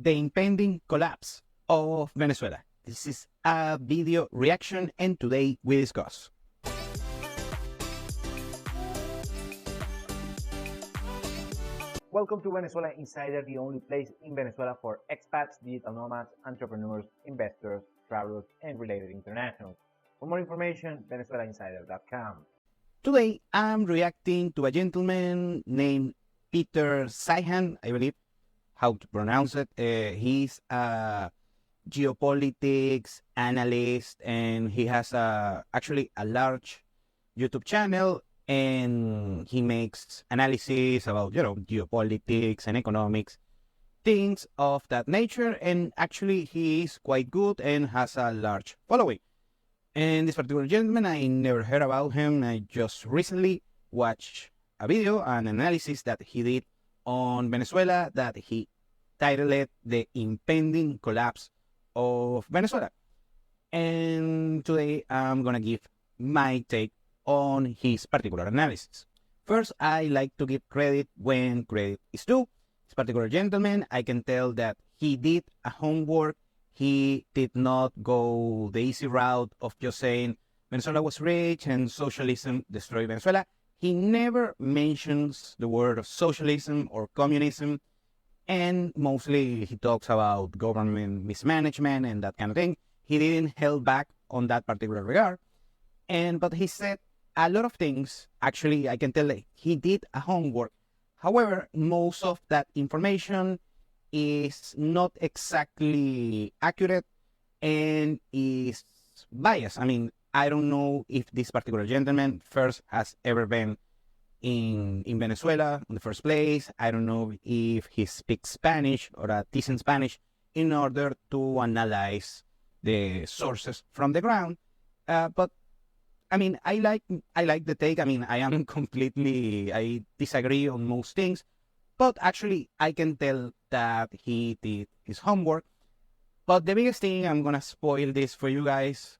the impending collapse of Venezuela. This is a video reaction, and today we discuss. Welcome to Venezuela Insider, the only place in Venezuela for expats, digital nomads, entrepreneurs, investors, travelers, and related internationals. For more information, venezuelainsider.com. Today I'm reacting to a gentleman named Peter Zeihan, I believe how to pronounce it. He's a geopolitics analyst, and he has actually a large YouTube channel, and he makes analysis about, geopolitics and economics, things of that nature. And actually he is quite good and has a large following. And this particular gentleman, I never heard about him. I just recently watched a video, an analysis that he did on Venezuela, that he titled it The Impending Collapse of Venezuela. And today I'm gonna give my take on his particular analysis. First, I like to give credit when credit is due. This particular gentleman, I can tell that he did a homework. He did not go the easy route of just saying Venezuela was rich and socialism destroyed Venezuela. He never mentions the word of socialism or communism, and mostly he talks about government mismanagement and that kind of thing. He didn't hold back on that particular regard, but he said a lot of things. Actually, I can tell that he did a homework. However, most of that information is not exactly accurate and is biased. I mean, I don't know if this particular gentleman first has ever been in Venezuela in the first place. I don't know if he speaks Spanish or a decent Spanish in order to analyze the sources from the ground. But I mean, I like the take. I mean, I disagree on most things, but actually I can tell that he did his homework. But the biggest thing, I'm gonna spoil this for you guys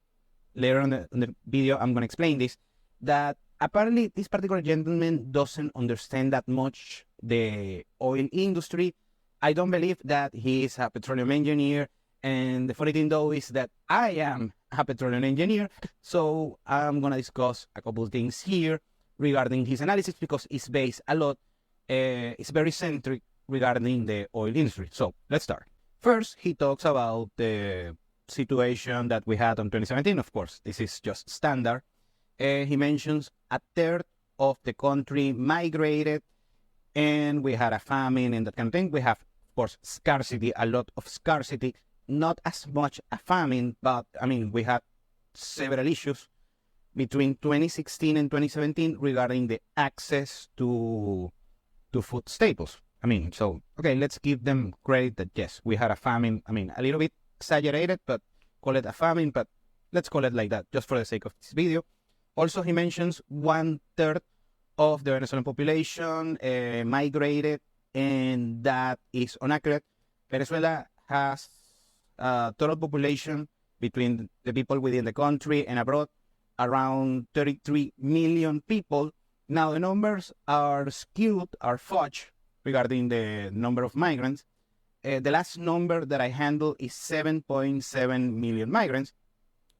later on in the video. I'm gonna explain this, that apparently this particular gentleman doesn't understand that much the oil industry. I don't believe that he is a petroleum engineer. And the funny thing though is that I am a petroleum engineer. So I'm going to discuss a couple of things here regarding his analysis, because it's based a lot, it's very centric regarding the oil industry. So let's start. First, he talks about the situation that we had in 2017. Of course, this is just standard. He mentions a third of the country migrated, and we had a famine and that kind of thing. We have, of course, scarcity, a lot of scarcity. Not as much a famine, but I mean, we had several issues between 2016 and 2017 regarding the access to food staples. I mean, so, okay, let's give them credit that yes, we had a famine. I mean, a little bit exaggerated, but call it a famine, but let's call it like that just for the sake of this video. Also, he mentions 1/3 of the Venezuelan population migrated, and that is inaccurate. Venezuela has total population between the people within the country and abroad around 33 million people. Now the numbers are skewed, are fudged regarding the number of migrants. The last number that I handle is 7.7 million migrants.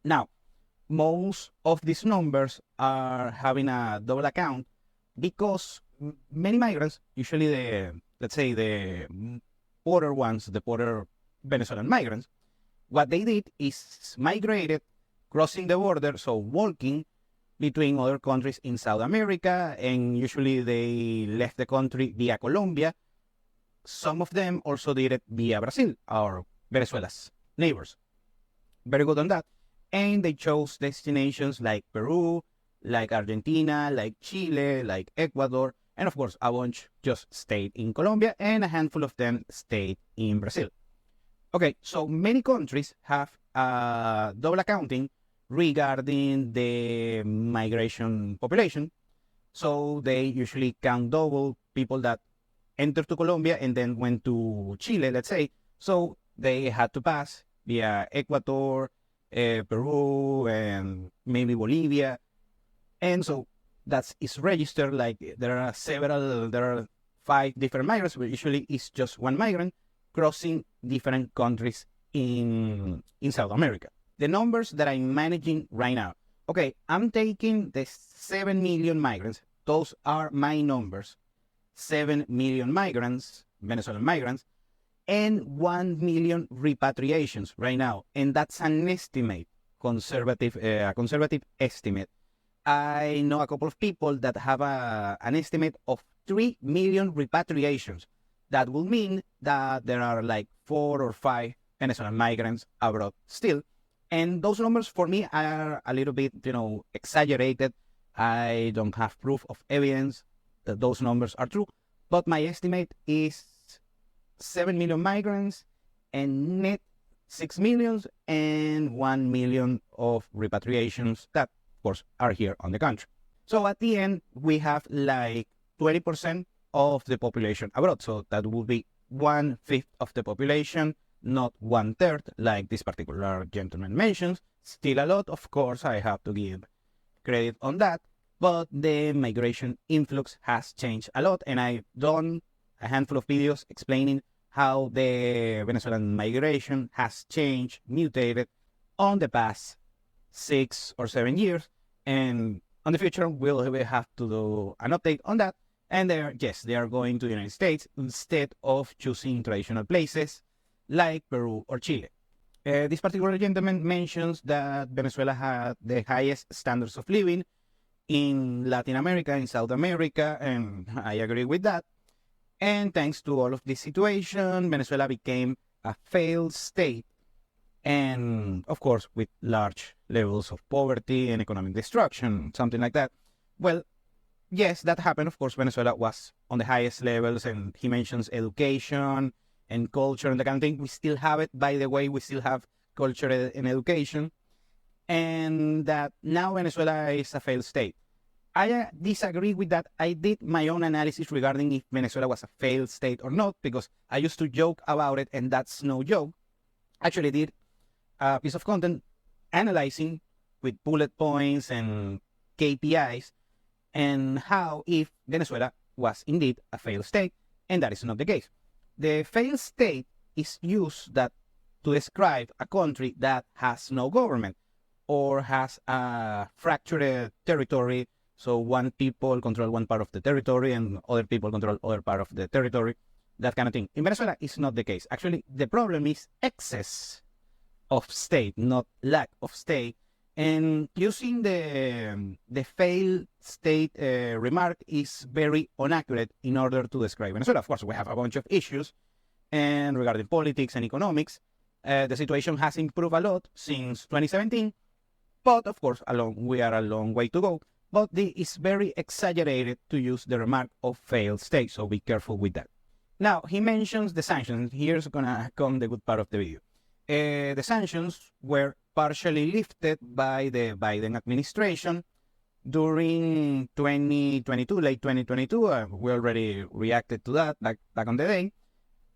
Now, most of these numbers are having a double account, because many migrants, usually let's say the poorer ones, the poorer Venezuelan migrants, what they did is migrated, crossing the border, so walking between other countries in South America, and usually they left the country via Colombia. Some of them also did it via Brazil, or Venezuela's neighbors. Very good on that. And they chose destinations like Peru, like Argentina, like Chile, like Ecuador, and of course a bunch just stayed in Colombia, and a handful of them stayed in Brazil. Okay, so many countries have double accounting regarding the migration population. So they usually count double people that entered to Colombia and then went to Chile, let's say. So they had to pass via Ecuador, Peru, and maybe Bolivia. And so that is registered like there are 5 different migrants, but usually it's just one migrant. crossing different countries in South America. The numbers that I'm managing right now. Okay, I'm taking the 7 million migrants. Those are my numbers. 7 million migrants, Venezuelan migrants, and 1 million repatriations right now. And that's an estimate, conservative estimate. I know a couple of people that have an estimate of 3 million repatriations. That will mean that there are like 4 or 5 Venezuelan migrants abroad still. And those numbers for me are a little bit, exaggerated. I don't have proof of evidence that those numbers are true. But my estimate is 7 million migrants and net 6 million and 1 million of repatriations that, of course, are here on the country. So at the end, we have like 20% of the population abroad. So that will be 1/5 of the population, not 1/3, like this particular gentleman mentions. Still a lot, of course, I have to give credit on that. But the migration influx has changed a lot, and I've done a handful of videos explaining how the Venezuelan migration has changed, mutated on the past 6 or 7 years. And on the future, we'll have to do an update on that. And they are going to the United States instead of choosing traditional places like Peru or Chile. This particular gentleman mentions that Venezuela had the highest standards of living in Latin America, in South America, and I agree with that. And thanks to all of this situation, Venezuela became a failed state, and of course, with large levels of poverty and economic destruction, something like that. Well, yes, that happened. Of course, Venezuela was on the highest levels, and he mentions education and culture and that kind of thing. We still have it, by the way, we still have culture and education, and that now Venezuela is a failed state. I disagree with that. I did my own analysis regarding if Venezuela was a failed state or not, because I used to joke about it, and that's no joke. Actually did a piece of content analyzing with bullet points and KPIs and how if Venezuela was indeed a failed state, and that is not the case. The failed state is used to describe a country that has no government or has a fractured territory. So one people control one part of the territory and other people control other part of the territory, that kind of thing. In Venezuela, it's not the case. Actually, the problem is excess of state, not lack of state. And using the failed state remark is very inaccurate in order to describe Venezuela. Of course, we have a bunch of issues, and regarding politics and economics, the situation has improved a lot since 2017. But of course, we are a long way to go. But it's very exaggerated to use the remark of failed state, so be careful with that. Now, he mentions the sanctions. Here's gonna come the good part of the video. The sanctions were partially lifted by the Biden administration during 2022, late 2022. We already reacted to that back on the day,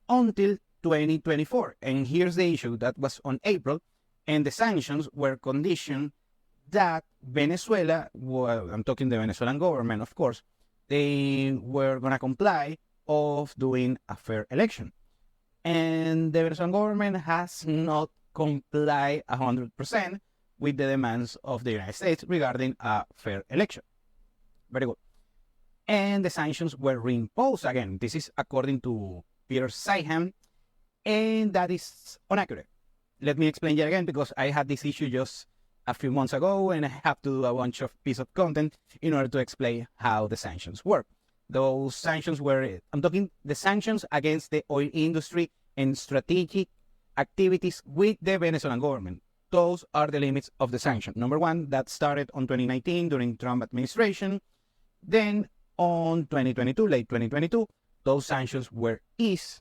until 2024. And here's the issue. That was on April, and the sanctions were conditioned that Venezuela, well, I'm talking the Venezuelan government, of course, they were going to comply of doing a fair election. And the Venezuelan government has not complied 100% with the demands of the United States regarding a fair election. Very good. And the sanctions were reimposed again. This is according to Peter Zeihan, and that is inaccurate. Let me explain yet again, because I had this issue just a few months ago, and I have to do a bunch of piece of content in order to explain how the sanctions work. Those sanctions were, I'm talking the sanctions against the oil industry and strategic activities with the Venezuelan government. Those are the limits of the sanction. Number one, that started on 2019 during Trump administration. Then on 2022, late 2022, those sanctions were eased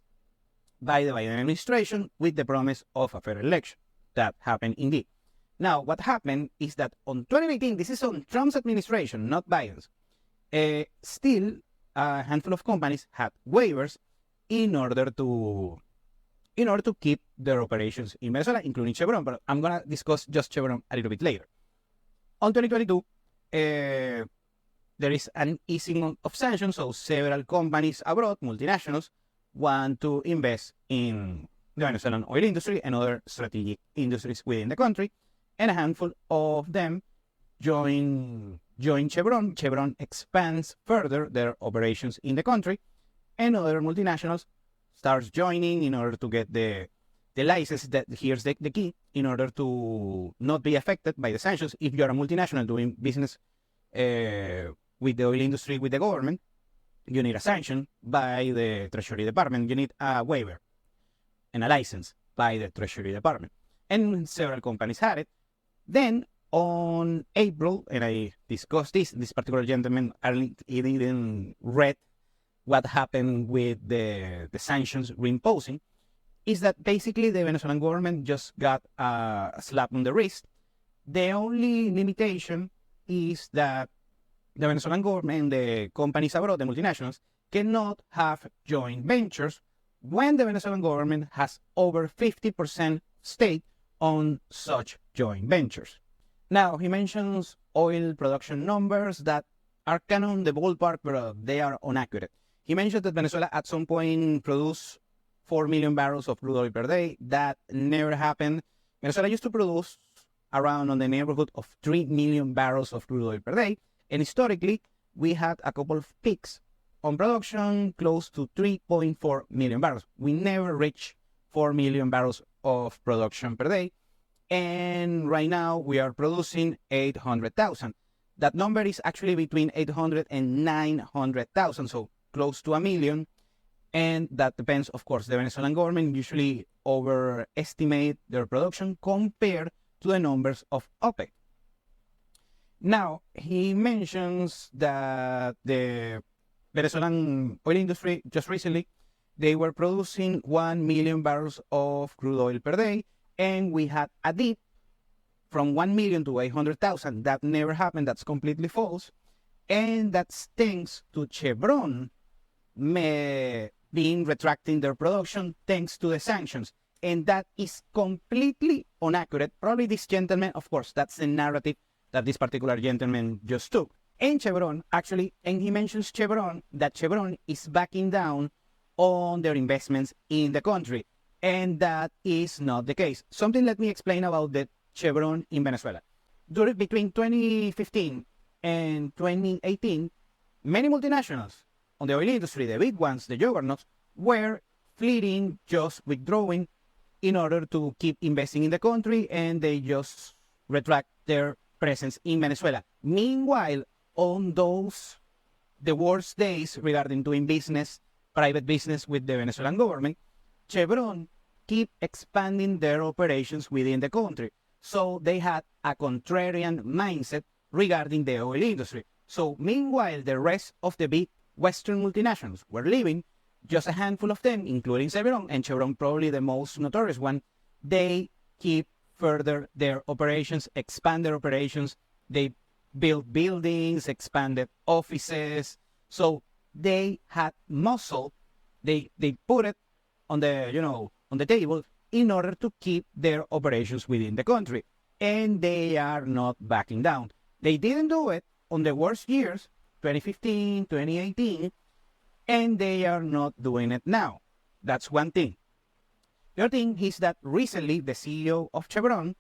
by the Biden administration with the promise of a fair election. That happened indeed. Now, what happened is that on 2019, this is on Trump's administration, not Biden's, still a handful of companies had waivers in order to keep their operations in Venezuela, including Chevron. But I'm going to discuss just Chevron a little bit later. On 2022, there is an easing of sanctions, so several companies abroad, multinationals, want to invest in the Venezuelan oil industry and other strategic industries within the country, and a handful of them join Chevron. Chevron expands further their operations in the country, and other multinationals starts joining in order to get the license. That here's the key: in order to not be affected by the sanctions. If you're a multinational doing business with the oil industry, with the government, you need a sanction by the Treasury Department. You need a waiver and a license by the Treasury Department. And several companies had it. Then on April, and I discussed this particular gentleman, he didn't read what happened with the sanctions reimposing, is that basically the Venezuelan government just got a slap on the wrist. The only limitation is that the Venezuelan government, the companies abroad, the multinationals, cannot have joint ventures when the Venezuelan government has over 50% stake on such joint ventures. Now, he mentions oil production numbers that are kind of in the ballpark, but they are inaccurate. He mentioned that Venezuela at some point produced 4 million barrels of crude oil per day. That never happened. Venezuela used to produce around on the neighborhood of 3 million barrels of crude oil per day. And historically, we had a couple of peaks on production close to 3.4 million barrels. We never reached 4 million barrels of production per day. And right now we are producing 800,000. That number is actually between 800 and 900,000, so close to a million. And that depends, of course. The Venezuelan government usually overestimate their production compared to the numbers of OPEC. Now, he mentions that the Venezuelan oil industry, just recently, they were producing 1 million barrels of crude oil per day, and we had a dip from 1 million to 800,000. That never happened. That's completely false. And that's thanks to Chevron being retracting their production thanks to the sanctions. And that is completely inaccurate. Probably this gentleman, of course, that's the narrative that this particular gentleman just took. And Chevron, actually, and he mentions Chevron, that Chevron is backing down on their investments in the country. And that is not the case. Something let me explain about the Chevron in Venezuela. Between 2015 and 2018, many multinationals on the oil industry, the big ones, the juggernauts, were fleeing, just withdrawing in order to keep investing in the country, and they just retract their presence in Venezuela. Meanwhile, on the worst days regarding doing business, private business with the Venezuelan government, Chevron keep expanding their operations within the country. So they had a contrarian mindset regarding the oil industry. So meanwhile, the rest of the big Western multinationals were leaving, just a handful of them, including Chevron, and Chevron probably the most notorious one, they keep further their operations, expand their operations. They built buildings, expanded offices. So they had muscle. They put it on the on the table in order to keep their operations within the country, and they are not backing down. They didn't do it on the worst years, 2015, 2018, and they are not doing it now. That's one thing. The other thing is that recently the CEO of Chevron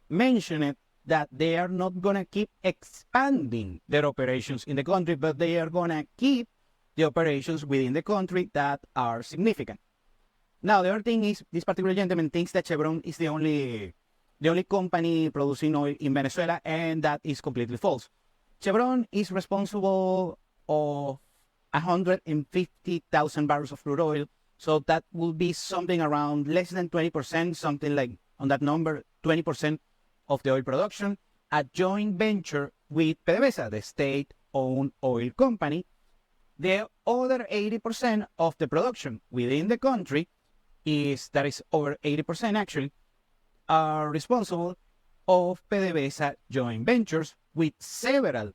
mentioned that they are not going to keep expanding their operations in the country, but they are going to keep the operations within the country that are significant. Now, the other thing is, this particular gentleman thinks that Chevron is the only company producing oil in Venezuela, and that is completely false. Chevron is responsible of 150,000 barrels of crude oil, so that will be something around less than 20%, something like on that number, 20% of the oil production. A joint venture with PDVSA, the state-owned oil company. The other 80% of the production within the country is over 80% actually, are responsible of PDVSA joint ventures with several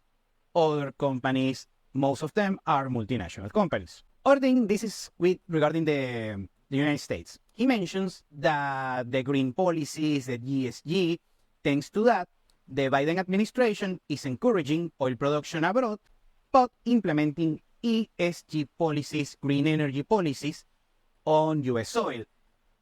other companies. Most of them are multinational companies. Other thing, this is regarding the United States. He mentions that the green policies, the ESG, thanks to that, the Biden administration is encouraging oil production abroad, but implementing ESG policies, green energy policies, on U.S. soil.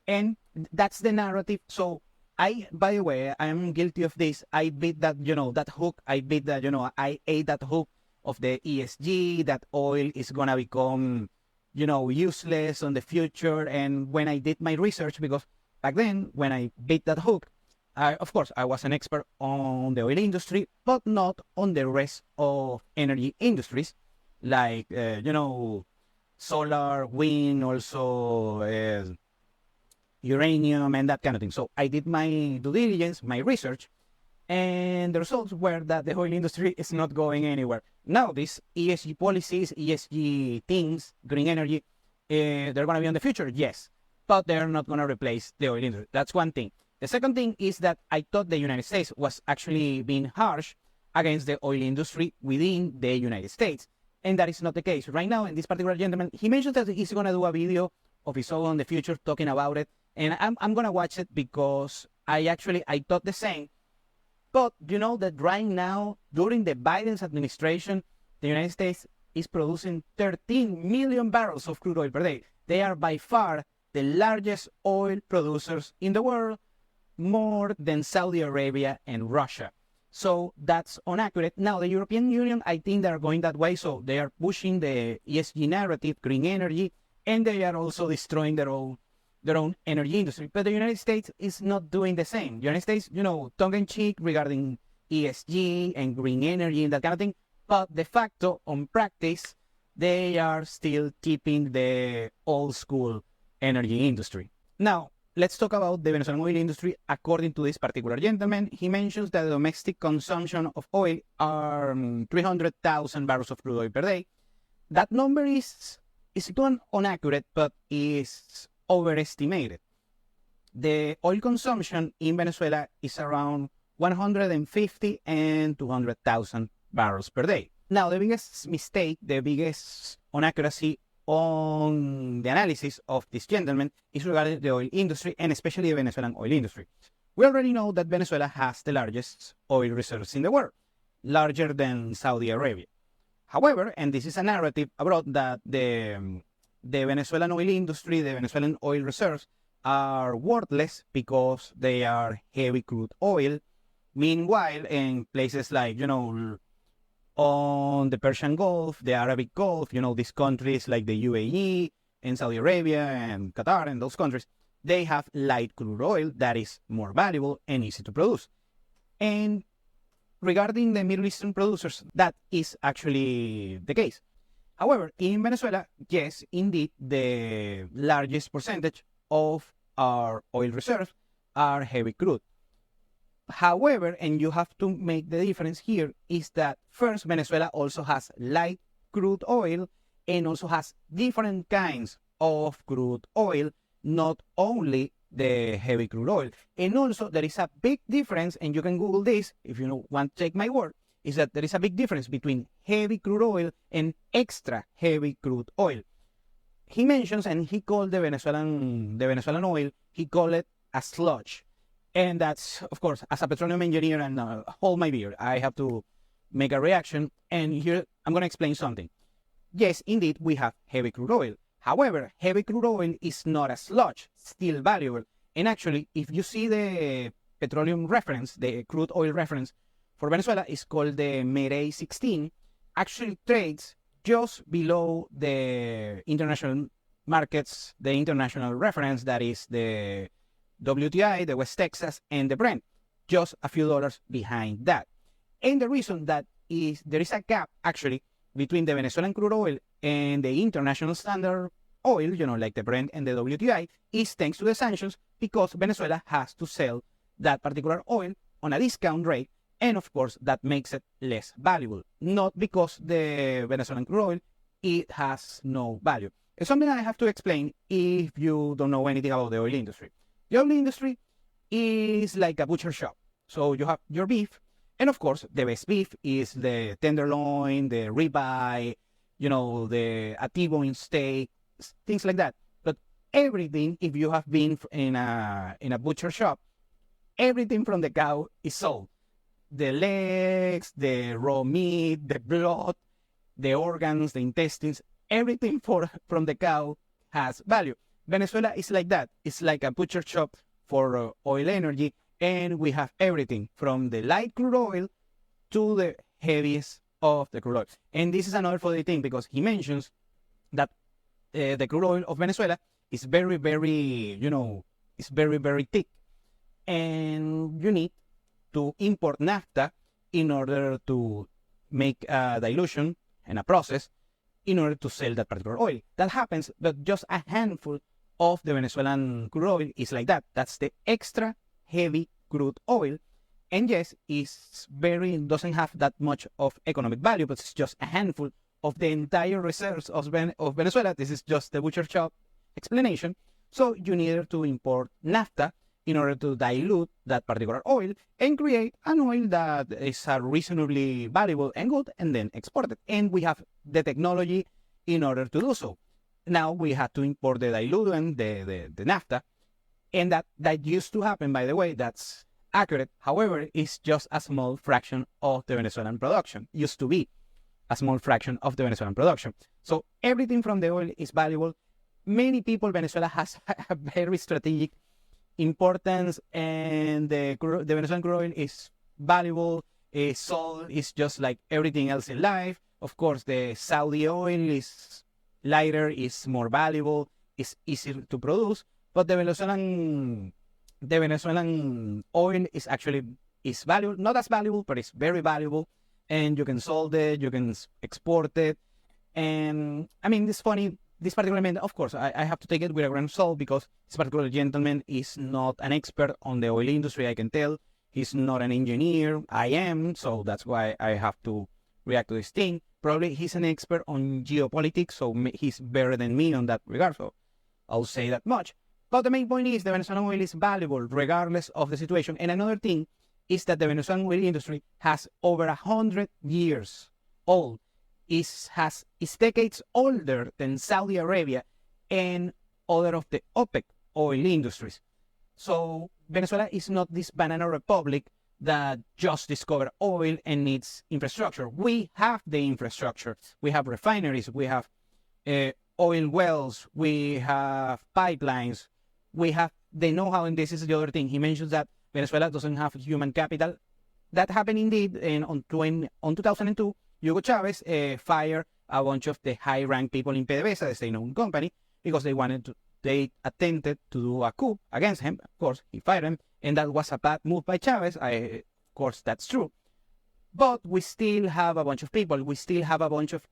And that's the narrative. So by the way, I'm guilty of this. I bit that, that hook. I bit that, I ate that hook of the ESG, that oil is going to become, useless on the future. And when I did my research, because back then, when I bit that hook, of course, I was an expert on the oil industry, but not on the rest of energy industries, like, solar, wind, also uranium, and that kind of thing. So I did my due diligence, my research, and the results were that the oil industry is not going anywhere. Now, these ESG policies, ESG things, green energy, they're going to be in the future, yes, but they're not going to replace the oil industry. That's one thing. The second thing is that I thought the United States was actually being harsh against the oil industry within the United States, and that is not the case. Right now, in this particular gentleman, he mentioned that he's going to do a video of his own in the future talking about it, and I'm going to watch it because I thought the same. But you know that right now, during the Biden's administration, the United States is producing 13 million barrels of crude oil per day. They are by far the largest oil producers in the world, more than Saudi Arabia and Russia. So that's inaccurate. Now, the European Union, I think they're going that way. So they are pushing the ESG narrative, green energy, and they are also destroying their own energy industry. But the United States is not doing the same. The United States, tongue-in-cheek regarding ESG and green energy and that kind of thing. But de facto, on practice, they are still keeping the old school energy industry. Now, let's talk about the Venezuelan oil industry. According to this particular gentleman, he mentions that the domestic consumption of oil are 300,000 barrels of crude oil per day. That number is not inaccurate, but is overestimated. The oil consumption in Venezuela is around 150 and 200,000 barrels per day. Now, the biggest mistake, the biggest inaccuracy on the analysis of this gentleman is regarding the oil industry, and especially the Venezuelan oil industry. We already know that Venezuela has the largest oil reserves in the world, larger than Saudi Arabia. However, and this is a narrative abroad, that the Venezuelan oil industry, the Venezuelan oil reserves are worthless because they are heavy crude oil. Meanwhile, in places like, on the Persian Gulf, the Arabic Gulf, these countries like the UAE and Saudi Arabia and Qatar and those countries, they have light crude oil that is more valuable and easy to produce. And regarding the Middle Eastern producers, that is actually the case. However, in Venezuela, yes, indeed, the largest percentage of our oil reserves are heavy crude. However, and you have to make the difference here, is that first, Venezuela also has light crude oil and also has different kinds of crude oil, not only the heavy crude oil. And also, there is a big difference, and you can Google this if you want to take my word, is that there is a big difference between heavy crude oil and extra heavy crude oil. He mentions, and he called the Venezuelan oil, he called it a sludge. And that's, of course, as a petroleum engineer, and hold my beer, I have to make a reaction. And here, I'm going to explain something. Yes, indeed, we have heavy crude oil. However, heavy crude oil is not a sludge, still valuable. And actually, if you see the petroleum reference, the crude oil reference for Venezuela is called the Merey 16, actually trades just below the international markets, the international reference, that is the WTI, the West Texas, and the Brent, just a few dollars behind that. And the reason that is there is a gap actually between the Venezuelan crude oil and the international standard oil, like the Brent and the WTI, is thanks to the sanctions, because Venezuela has to sell that particular oil on a discount rate, and of course that makes it less valuable, not because the Venezuelan crude oil, it has no value. It's something I have to explain if you don't know anything about the oil industry. The oil industry is like a butcher shop. So you have your beef, and of course, the best beef is the tenderloin, the ribeye, the T-bone steak, things like that. But everything, if you have been in a butcher shop, everything from the cow is sold. The legs, the raw meat, the blood, the organs, the intestines, everything from the cow has value. Venezuela is like that. It's like a butcher shop for oil energy, and we have everything from the light crude oil to the heaviest of the crude oil. And this is another funny thing because he mentions that the crude oil of Venezuela is very, very, it's very, very thick. And you need to import naphtha in order to make a dilution and a process in order to sell that particular oil. That happens, but just a handful of the Venezuelan crude oil is like that. That's the extra heavy crude oil. And yes, doesn't have that much of economic value, but it's just a handful of the entire reserves of Venezuela. This is just the butcher shop explanation. So you need to import naphtha in order to dilute that particular oil and create an oil that is reasonably valuable and good, and then export it. And we have the technology in order to do so. Now we have to import the diluent, the naphtha, and that used to happen, by the way, that's accurate. However, it's just a small fraction of the Venezuelan production. Used to be a small fraction of the Venezuelan production. So everything from the oil is valuable. Many people, Venezuela has a very strategic importance, and the Venezuelan crude oil is valuable. Salt is just like everything else in life. Of course, the Saudi oil is lighter, is more valuable, is easier to produce. But the Venezuelan oil is valuable, not as valuable, but it's very valuable. And you can sell it, you can export it. And I mean, it's funny. This particular man, of course, I have to take it with a grain of salt because this particular gentleman is not an expert on the oil industry, I can tell. He's not an engineer. I am, so that's why I have to react to this thing. Probably he's an expert on geopolitics, so he's better than me on that regard, so I'll say that much. But the main point is the Venezuelan oil is valuable regardless of the situation. And another thing is that the Venezuelan oil industry has over 100 years old. Is decades older than Saudi Arabia and other of the OPEC oil industries. So Venezuela is not this banana republic that just discovered oil and needs infrastructure. We have the infrastructure. We have refineries. We have oil wells. We have pipelines. We have the know-how, and this is the other thing. He mentions that Venezuela doesn't have human capital. That happened indeed on 2002. Hugo Chavez fired a bunch of the high-ranked people in PDVSA, the state-owned company, because they attempted to do a coup against him. Of course, he fired him, and that was a bad move by Chavez. Of course, that's true. But we still have a bunch of people. We still have a bunch of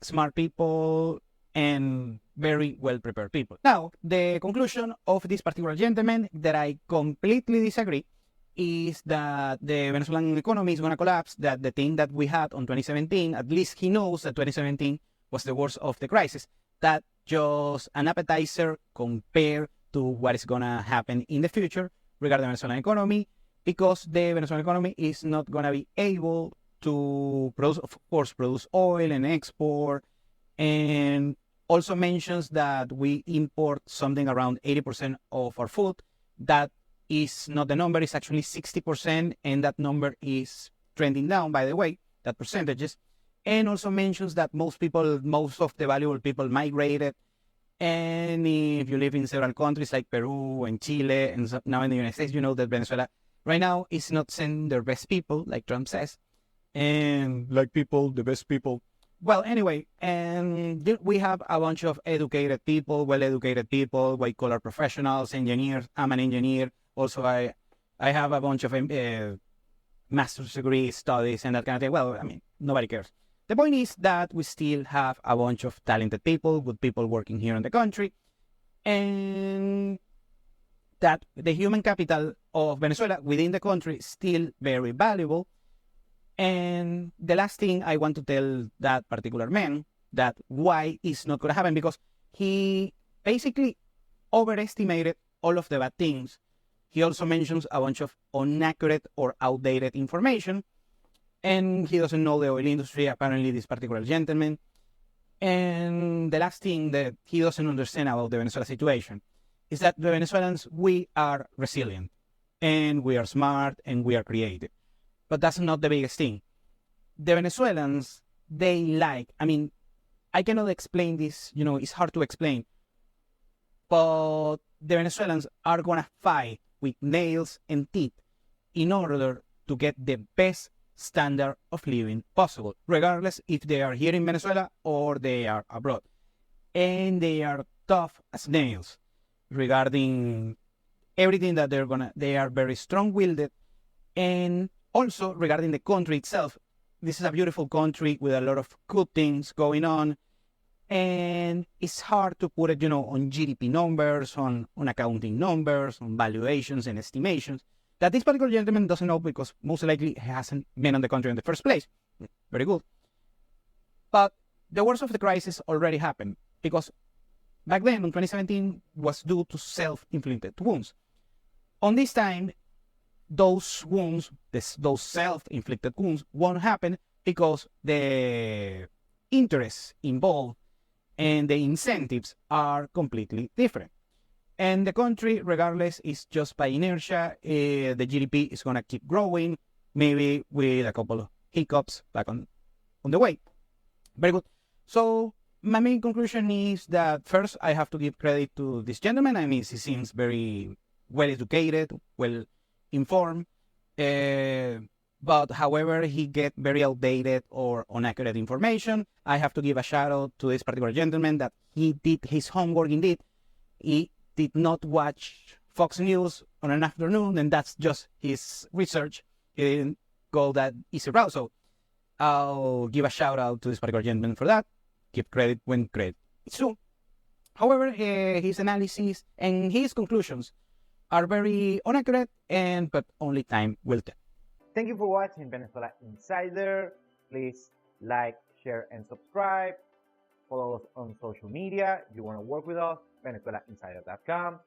smart people and very well-prepared people. Now, the conclusion of this particular gentleman that I completely disagree is that the Venezuelan economy is going to collapse, that the thing that we had on 2017, at least he knows that 2017 was the worst of the crisis. That just an appetizer compared to what is going to happen in the future regarding the Venezuelan economy, because the Venezuelan economy is not going to be able to produce oil and export, and also mentions that we import something around 80% of our food. That is not the number, it's actually 60%, and that number is trending down, by the way, that percentages. And also mentions that most of the valuable people migrated. And if you live in several countries like Peru and Chile, and now in the United States, you know that Venezuela right now is not sending their best people, like Trump says. And like people, the best people. Well, anyway, and we have a bunch of educated people, well-educated people, white-collar professionals, engineers. I'm an engineer. Also, I have a bunch of master's degree studies and that kind of thing. Well, I mean, nobody cares. The point is that we still have a bunch of talented people, good people working here in the country, and that the human capital of Venezuela within the country is still very valuable. And the last thing I want to tell that particular man, that why it's not going to happen, because he basically overestimated all of the bad things. He also mentions a bunch of inaccurate or outdated information, and he doesn't know the oil industry, apparently, this particular gentleman. And the last thing that he doesn't understand about the Venezuela situation is that the Venezuelans, we are resilient, and we are smart, and we are creative. But that's not the biggest thing. The Venezuelans, I mean, I cannot explain this, it's hard to explain. but the Venezuelans are going to fight with nails and teeth in order to get the best standard of living possible, regardless if they are here in Venezuela or they are abroad. And they are tough as nails regarding everything that they are very strong-willed. And also regarding the country itself, this is a beautiful country with a lot of good things going on. And it's hard to put it, on GDP numbers, on accounting numbers, on valuations and estimations that this particular gentleman doesn't know because most likely he hasn't been on the country in the first place. Very good. But the worst of the crisis already happened because back then, in 2017, was due to self-inflicted wounds. On this time, those wounds, those self-inflicted wounds, won't happen because the interests involved and the incentives are completely different. And the country, regardless, is just by inertia. The GDP is going to keep growing, maybe with a couple of hiccups back on the way. Very good. So my main conclusion is that first, I have to give credit to this gentleman. I mean, he seems very well educated, well informed. But however, he get very outdated or inaccurate information. I have to give a shout out to this particular gentleman that he did his homework indeed. He did not watch Fox News on an afternoon, and that's just his research. He didn't go that easy route. So I'll give a shout out to this particular gentleman for that. Give credit when credit is due. However, his analysis and his conclusions are very inaccurate, but only time will tell. Thank you for watching Venezuela Insider. Please like, share, and subscribe. Follow us on social media. If you want to work with us, VenezuelaInsider.com.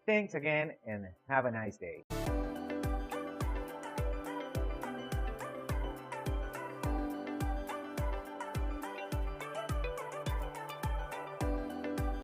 Thanks again and have a nice day.